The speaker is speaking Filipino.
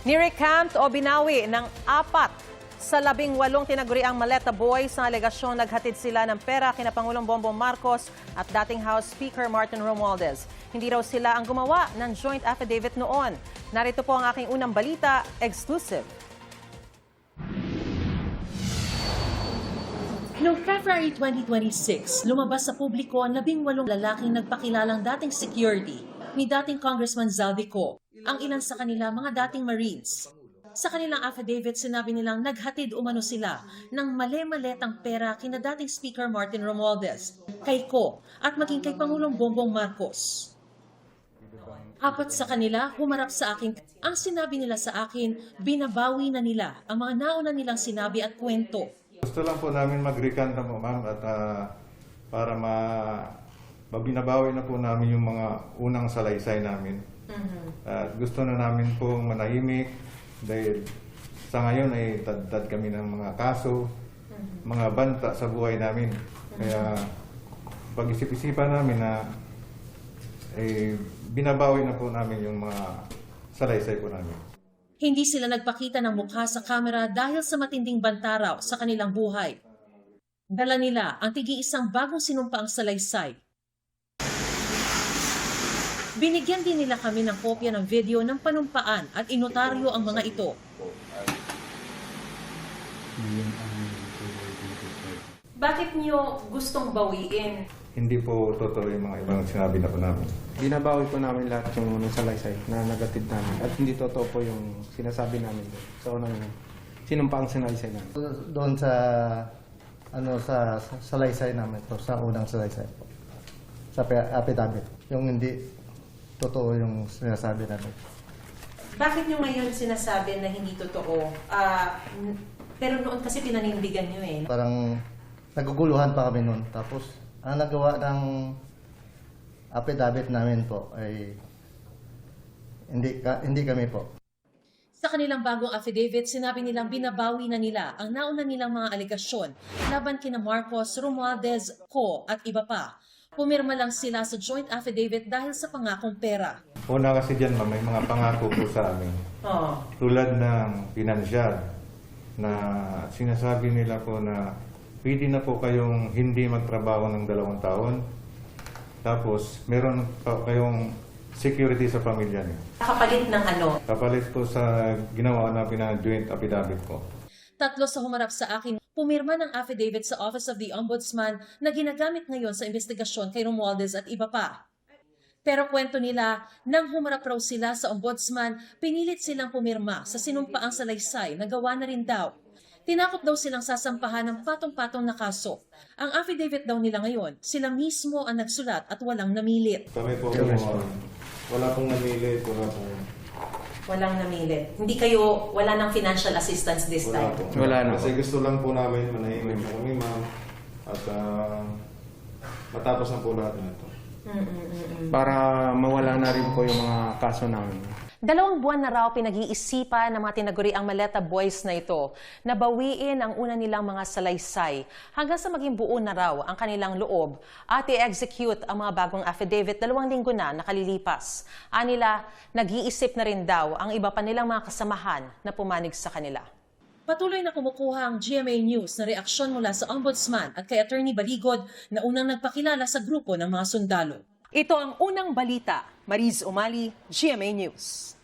Nirecount o binawi ng 4 sa 18 tinaguriang Maleta Boys na alegasyong naghatid sila ng pera kina Pangulong Bongbong Marcos at dating House Speaker Martin Romualdez. Hindi raw sila ang gumawa ng joint affidavit noon. Narito po ang aking unang balita, exclusive. Noong February 2026, lumabas sa publiko ang 18 lalaking nagpakilalang dating security ni dating Congressman Zaldico, ang ilan sa kanila mga dating Marines. Sa kanilang affidavit, sinabi nilang naghatid umano sila ng male-maletang pera kina dating Speaker Martin Romualdez, kay Ko at maging kay Pangulong Bongbong Marcos. 4 sa kanila humarap sa akin. Ang sinabi nila sa akin, binabawi na nila ang mga nauna nilang sinabi at kwento. Gusto lang po namin mag-recount na po, ma'am, at para mabinabawi na po namin yung mga unang salaysay namin. At gusto na namin po manahimik dahil sa ngayon ay tad kami ng mga kaso, mga banta sa buhay namin. Kaya pag-isip-isipan namin na binabawi na po namin yung mga salaysay po namin. Hindi sila nagpakita ng mukha sa kamera dahil sa matinding bantaraw sa kanilang buhay. Dala nila ang tig-iisang bagong sinumpaang salaysay. Binigyan din nila kami ng kopya ng video ng panumpaan at inotaryo ang mga ito. Bakit niyo gustong bawiin? Hindi po totoo yung mga ibang sinabi na po namin. Binabawi po namin lahat yung unang salaysay na nagatid namin. At hindi totoo po yung sinasabi namin doon sa unang sinumpaang salaysay namin. Doon sa sa salaysay namin to, sa unang salaysay po. Sa affidavit. Yung hindi totoo yung sinasabi namin. Bakit niyo ngayon sinasabi na hindi totoo? Pero noon kasi pinanindigan niyo eh. Parang naguguluhan pa kami noon. Tapos ang nagawa ng affidavit namin po ay hindi kami po. Sa kanilang bagong affidavit, sinabi nilang binabawi na nila ang nauna nilang mga alegasyon laban kina Marcos, Romualdez, Ko at iba pa. Pumirma lang sila sa joint affidavit dahil sa pangakong pera. Una kasi dyan, ma'am, may mga pangako po sa amin. Tulad ng pinansyal na sinasabi nila po na pwede na po kayong hindi magtrabaho ng 2 taon. Tapos, meron pa kayong security sa pamilya niyo. Kapalit ng ano? Kapalit po sa ginawa na joint affidavit po. 3 sa humarap sa akin, pumirma ng affidavit sa Office of the Ombudsman na ginagamit ngayon sa investigasyon kay Romualdez at iba pa. Pero kwento nila, nang humarap raw sila sa Ombudsman, pinilit silang pumirma sa sinumpaang salaysay na gawa na rin daw. Tinakot daw silang sasampahan ng patong-patong na kaso. Ang affidavit daw nila ngayon, sila mismo ang nagsulat at walang namilit. Kami po, wala pong namilit, Walang namilit. Hindi kayo, wala ng financial assistance this time? Wala na. Kasi gusto lang po namin manahimik na kami, ma'am. At matapos na po lahat na ito. Para mawala na rin po yung mga kaso namin. 2 buwan na raw pinag-iisipan ng mga tinaguriang Maleta Boys na ito na bawiin ang una nilang mga salaysay hanggang sa maging buo na raw ang kanilang loob at i-execute ang mga bagong affidavit 2 linggo na nakalilipas. Anila, nag-iisip na rin daw ang iba pa nilang mga kasamahan na pumanig sa kanila. Patuloy na kumukuha ang GMA News na reaksyon mula sa Ombudsman at kay Attorney Baligod na unang nagpakilala sa grupo ng mga sundalo. Ito ang unang balita. Mariz Umali, GMA News.